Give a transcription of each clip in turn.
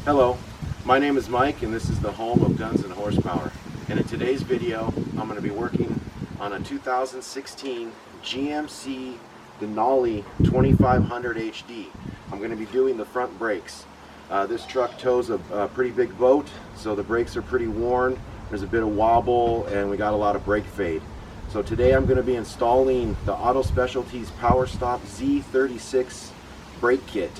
Hello, my name is Mike and this is the home of Guns and Horsepower. And in today's video, I'm going to be working on a 2016 GMC Denali 2500 HD. I'm going to be doing the front brakes. This truck tows a pretty big boat, so the brakes are pretty worn. There's a bit of wobble and we got a lot of brake fade. So today I'm going to be installing the Auto Specialties Power Stop Z36 brake kit.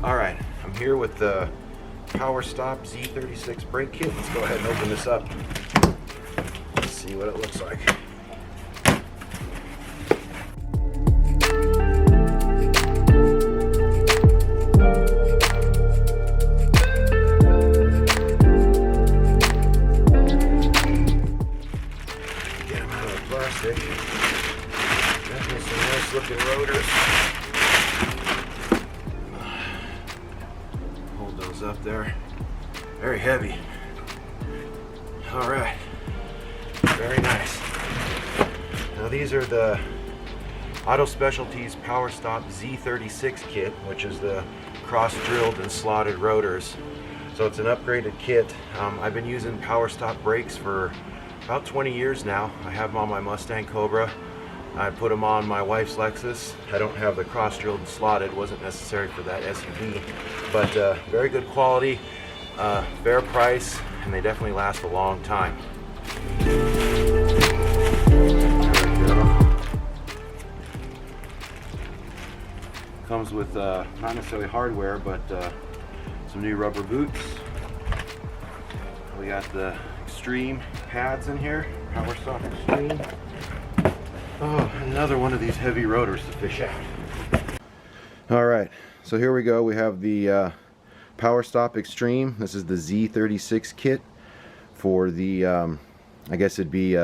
Alright, I'm here with the Power Stop Z36 brake kit. Let's go ahead and open this up. Let's see what it looks like. Get them out of the plastic. Definitely some nice looking rotors. Up there, very heavy. All right, very nice. Now these are the Auto Specialties Power Stop Z36 kit, which is the cross-drilled and slotted rotors. So it's an upgraded kit. I've been using Power Stop brakes for about 20 years now. I have them on my Mustang Cobra. I put them on my wife's Lexus. I don't have the cross-drilled and slotted, wasn't necessary for that SUV, but very good quality, fair price, and they definitely last a long time. There we go. Comes with not necessarily hardware, but some new rubber boots. We got the Extreme pads in here, Power Stop Extreme. Oh, another one of these heavy rotors to fish out. Alright, so here we go. We have the Power Stop Extreme. This is the Z36 kit for the, I guess it'd be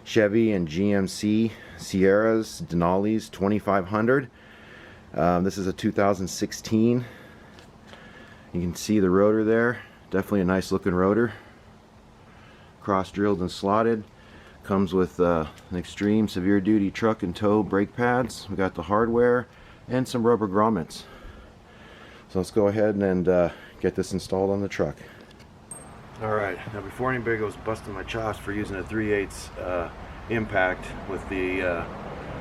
Chevy and GMC Sierras Denali's 2500. This is a 2016. You can see the rotor there. Definitely a nice looking rotor. Cross-drilled and slotted. Comes with an Extreme severe duty truck and tow brake pads. We got the hardware and some rubber grommets. So let's go ahead and get this installed on the truck. Alright, now before anybody goes busting my chops for using a 3/8 impact with the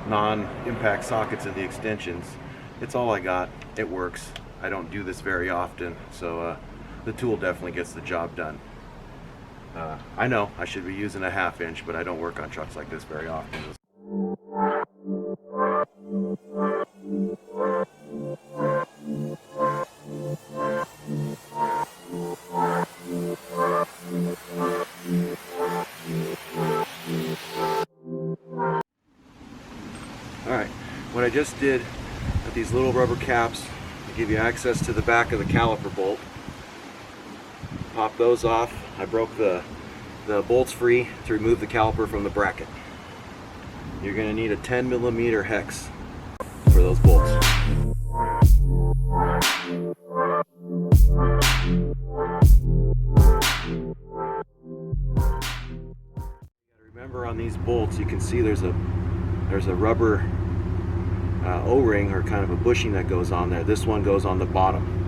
non-impact sockets and the extensions, it's all I got. It works. I don't do this very often, so the tool definitely gets the job done. I know I should be using a 1/2 inch, but I don't work on trucks like this very often. Alright, what I just did with these little rubber caps to give you access to the back of the caliper bolt. Pop those off. I broke the bolts free to remove the caliper from the bracket. You're going to need a 10mm hex for those bolts. Remember, on these bolts you can see there's a rubber O-ring, or kind of a bushing that goes on there. This one goes on the bottom.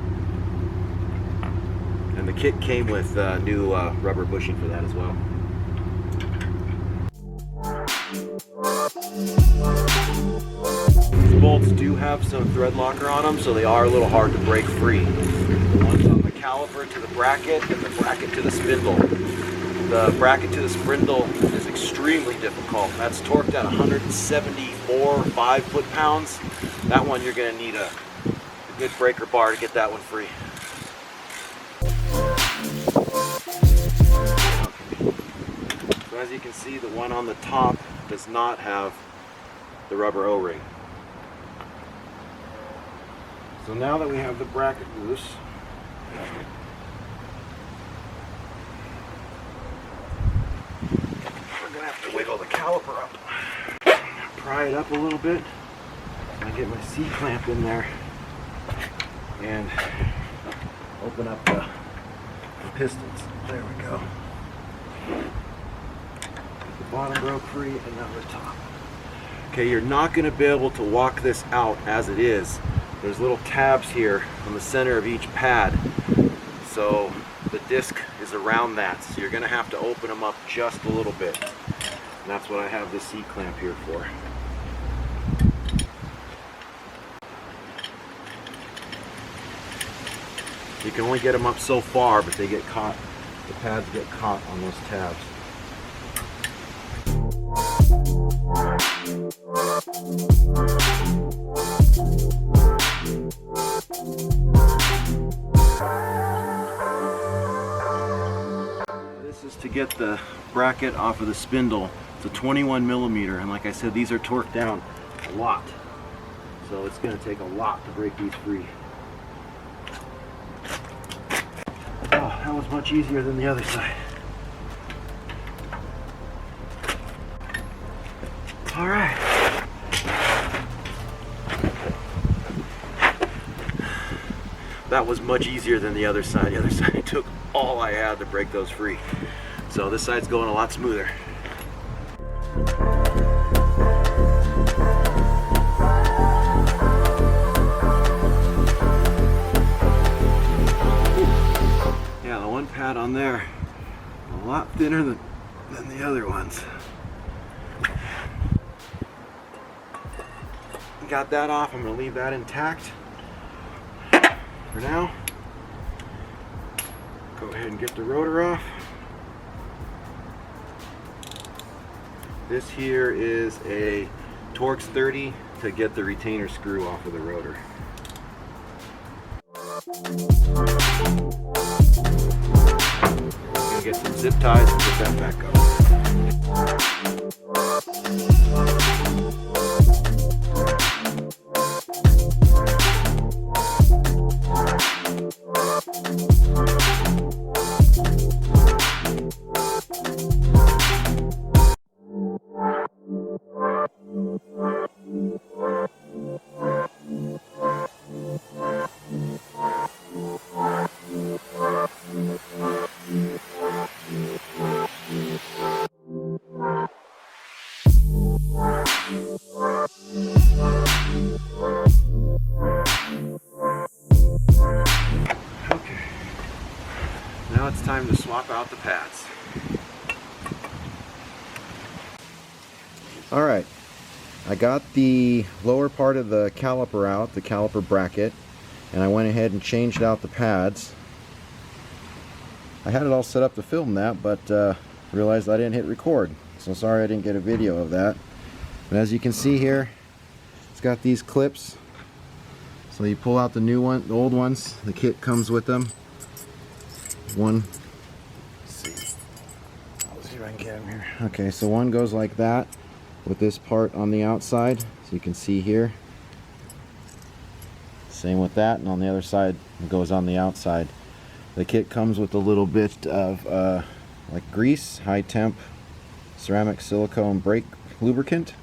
And the kit came with new rubber bushing for that as well. These bolts do have some thread locker on them, so they are a little hard to break free. The ones on the caliper to the bracket and the bracket to the spindle. The bracket to the spindle is extremely difficult. That's torqued at 174 5 foot-pounds. That one you're going to need a good breaker bar to get that one free. So as you can see, the one on the top does not have the rubber O-ring. So now that we have the bracket loose, caliper up. Pry it up a little bit. I get my C-clamp in there and open up the pistons. There we go. The bottom broke free and now the top. Okay, you're not going to be able to walk this out as it is. There's little tabs here on the center of each pad. So the disc is around that. So you're going to have to open them up just a little bit. And that's what I have this C-clamp here for. You can only get them up so far, but they get caught. The pads get caught on those tabs. This is to get the bracket off of the spindle. It's a 21 millimeter, and like I said, these are torqued down a lot. So it's going to take a lot to break these free. Oh, that was much easier than the other side. All right. That was much easier than the other side. The other side, it took all I had to break those free. So this side's going a lot smoother. Yeah, the one pad on there, a lot thinner than the other ones. Got that off. I'm going to leave that intact for now. Go ahead and get the rotor off. This here is a Torx 30 to get the retainer screw off of the rotor. I'm going to get some zip ties and put that back up. Now it's time to swap out the pads. Alright, I got the lower part of the caliper out, the caliper bracket, and I went ahead and changed out the pads. I had it all set up to film that, but realized I didn't hit record. So sorry I didn't get a video of that. But as you can see here, it's got these clips. So you pull out the new one, the old ones, the kit comes with them. One, let's see if I can get them here. Okay, so one goes like that with this part on the outside, so you can see here. Same with that, and on the other side it goes on the outside. The kit comes with a little bit of like grease, high temp ceramic silicone brake lubricant.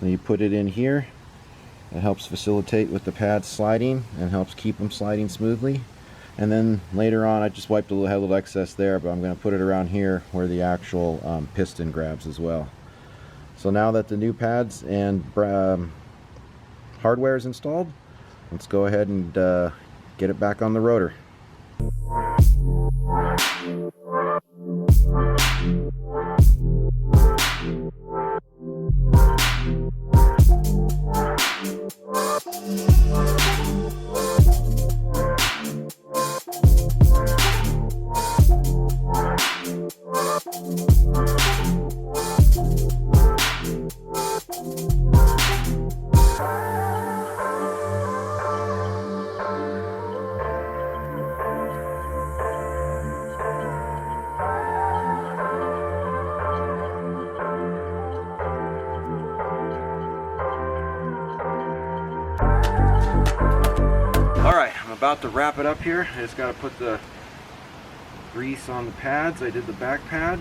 And you put it in here. It helps facilitate with the pads sliding and helps keep them sliding smoothly. And then later on, I just wiped a little excess there, but I'm going to put it around here where the actual piston grabs as well. So now that the new pads and hardware is installed, let's go ahead and get it back on the rotor. About to wrap it up here. I just got to put the grease on the pads. I did the back pad.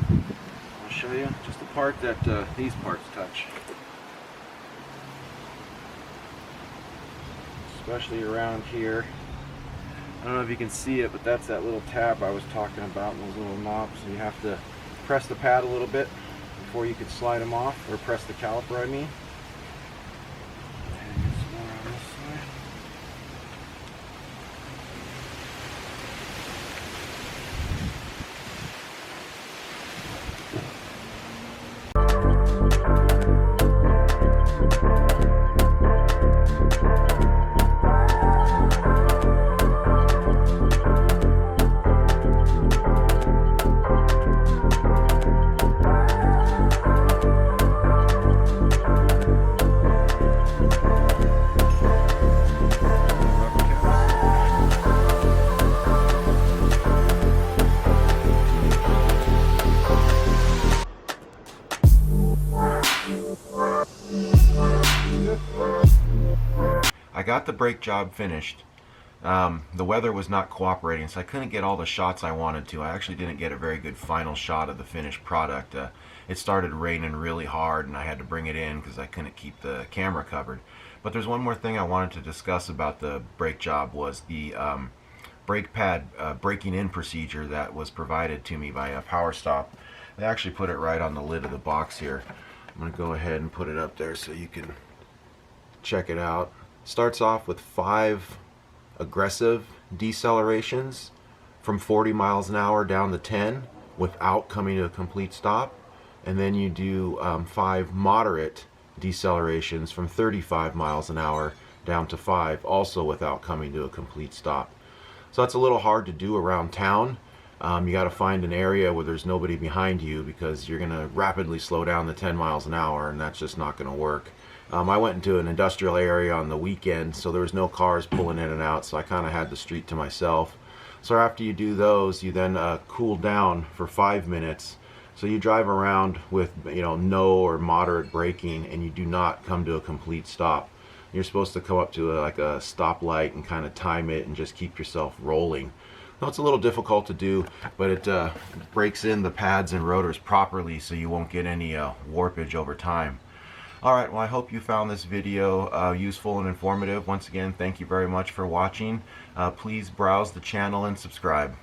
I'll show you just the part that these parts touch. Especially around here. I don't know if you can see it, but that's that little tab I was talking about, and those little knobs. So you have to press the pad a little bit before you could slide them off, or press the caliper, I mean. And get some more on this side. I got the brake job finished. The weather was not cooperating, so I couldn't get all the shots I wanted to. I actually didn't get a very good final shot of the finished product. It started raining really hard, and I had to bring it in because I couldn't keep the camera covered. But there's one more thing I wanted to discuss about the brake job, was the brake pad breaking in procedure that was provided to me by Power Stop. They actually put it right on the lid of the box here. I'm going to go ahead and put it up there so you can check it out. Starts off with 5 aggressive decelerations from 40 miles an hour down to 10 without coming to a complete stop, and then you do 5 moderate decelerations from 35 miles an hour down to 5, also without coming to a complete stop. So that's a little hard to do around town. You got to find an area where there's nobody behind you, because you're going to rapidly slow down to 10 miles an hour, and that's just not going to work. I went into an industrial area on the weekend, so there was no cars pulling in and out, so I kind of had the street to myself. So after you do those, you then cool down for 5 minutes. So you drive around with no or moderate braking, and you do not come to a complete stop. You're supposed to come up to like a stoplight and kind of time it and just keep yourself rolling. Now, it's a little difficult to do, but it breaks in the pads and rotors properly, so you won't get any warpage over time. Alright, well, I hope you found this video useful and informative. Once again, thank you very much for watching. Please browse the channel and subscribe.